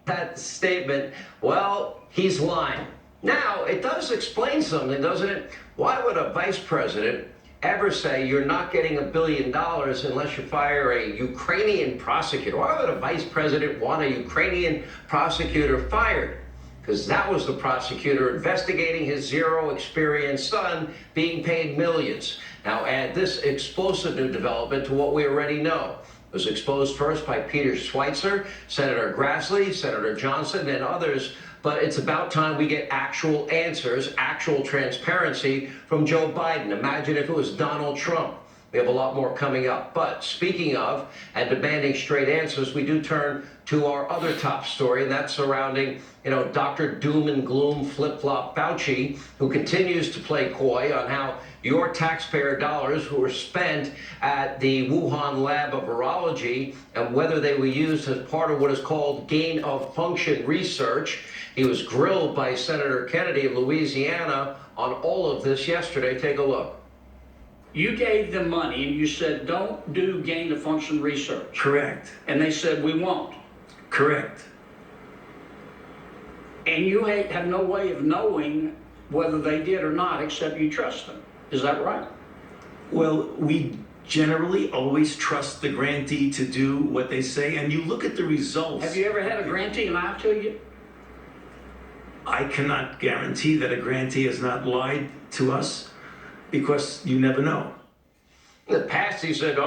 that statement, well, he's lying. Now, it does explain something, doesn't it? Why would a vice president ever say you're not getting $1 billion unless you fire a Ukrainian prosecutor? Why would a vice president want a Ukrainian prosecutor fired? Because that was the prosecutor investigating his zero-experience son being paid millions. Now add this explosive new development to what we already know. It was exposed first by Peter Schweitzer, Senator Grassley, Senator Johnson, and others. But it's about time we get actual answers, actual transparency from Joe Biden. Imagine if it was Donald Trump. We have a lot more coming up. But speaking of and demanding straight answers, we do turn to our other top story, and that's surrounding, Dr. Doom and Gloom flip-flop Fauci, who continues to play coy on how your taxpayer dollars who were spent at the Wuhan lab of virology and whether they were used as part of what is called gain-of-function research. He was grilled by Senator Kennedy of Louisiana on all of this yesterday. Take a look. You gave them money and you said, don't do gain-of-function research. Correct. And they said, we won't. Correct. And you have no way of knowing whether they did or not, except you trust them. Is that right? Well, we generally always trust the grantee to do what they say, and you look at the results. Have you ever had a grantee lie to you? I cannot guarantee that a grantee has not lied to us because you never know. In the past, he said,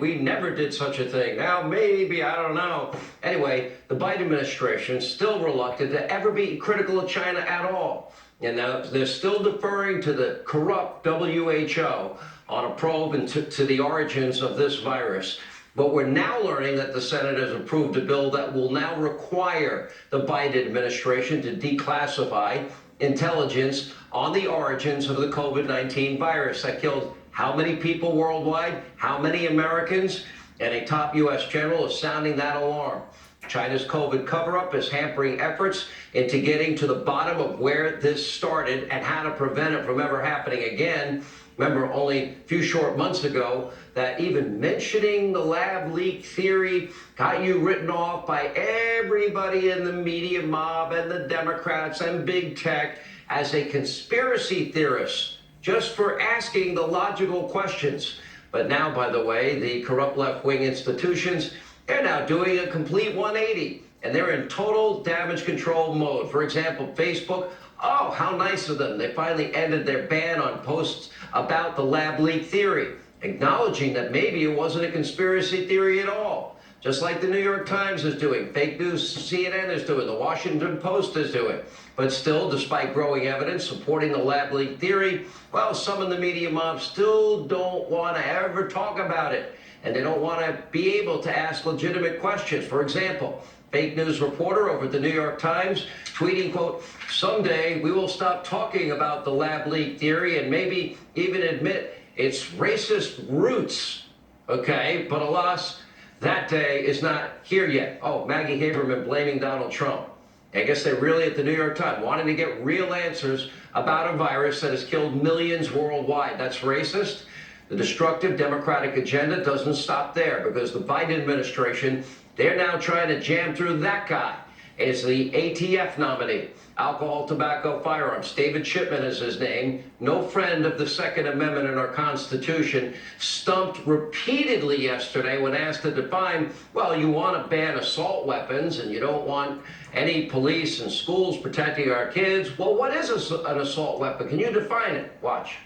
we never did such a thing. Now, maybe, I don't know. Anyway, the Biden administration is still reluctant to ever be critical of China at all. And now they're still deferring to the corrupt WHO on a probe into the origins of this virus. But we're now learning that the Senate has approved a bill that will now require the Biden administration to declassify intelligence on the origins of the COVID-19 virus that killed how many people worldwide, how many Americans, and a top U.S. general is sounding that alarm. China's COVID cover-up is hampering efforts into getting to the bottom of where this started and how to prevent it from ever happening again. Remember, only a few short months ago, that even mentioning the lab leak theory got you written off by everybody in the media mob and the Democrats and big tech as a conspiracy theorist, just for asking the logical questions. But now, by the way, the corrupt left-wing institutions, they're now doing a complete 180, and they're in total damage control mode. For example, Facebook, oh, how nice of them. They finally ended their ban on posts about the lab leak theory, acknowledging that maybe it wasn't a conspiracy theory at all, just like the New York Times is doing, fake news CNN is doing, the Washington Post is doing. But still, despite growing evidence supporting the lab leak theory, well, some in the media mob still don't want to ever talk about it. And they don't want to be able to ask legitimate questions. For example, fake news reporter over at the New York Times tweeting, quote, someday we will stop talking about the lab leak theory and maybe even admit its racist roots. Okay, but alas, that day is not here yet. Oh, Maggie Haberman blaming Donald Trump. I guess they're really at the New York Times wanting to get real answers about a virus that has killed millions worldwide. That's racist. The destructive Democratic agenda doesn't stop there because the Biden administration, they're now trying to jam through that guy. It's the ATF nominee, alcohol, tobacco, firearms. David Chipman is his name. No friend of the Second Amendment in our Constitution. Stumped repeatedly yesterday when asked to define, well, you want to ban assault weapons and you don't want any police and schools protecting our kids. Well, what is an assault weapon? Can you define it? Watch.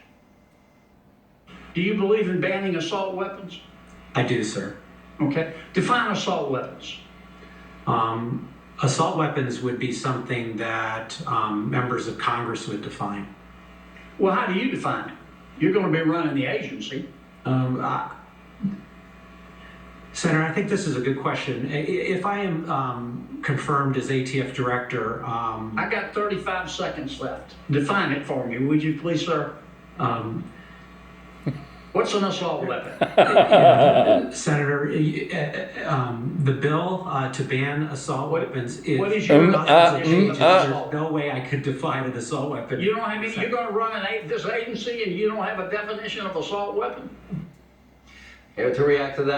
Do you believe in banning assault weapons? I do, sir. Okay. Define assault weapons. Assault weapons would be something that members of Congress would define. Well, how do you define it? You're going to be running the agency. Senator, I think this is a good question. If I am confirmed as ATF director... I got 35 seconds left. Define it for me, would you please, sir? What's an assault weapon? Senator, the bill to ban assault weapons is... What is your position? There's no way I could define an assault weapon. You don't have any, you're going to run this agency and you don't have a definition of assault weapon? Here to react to that.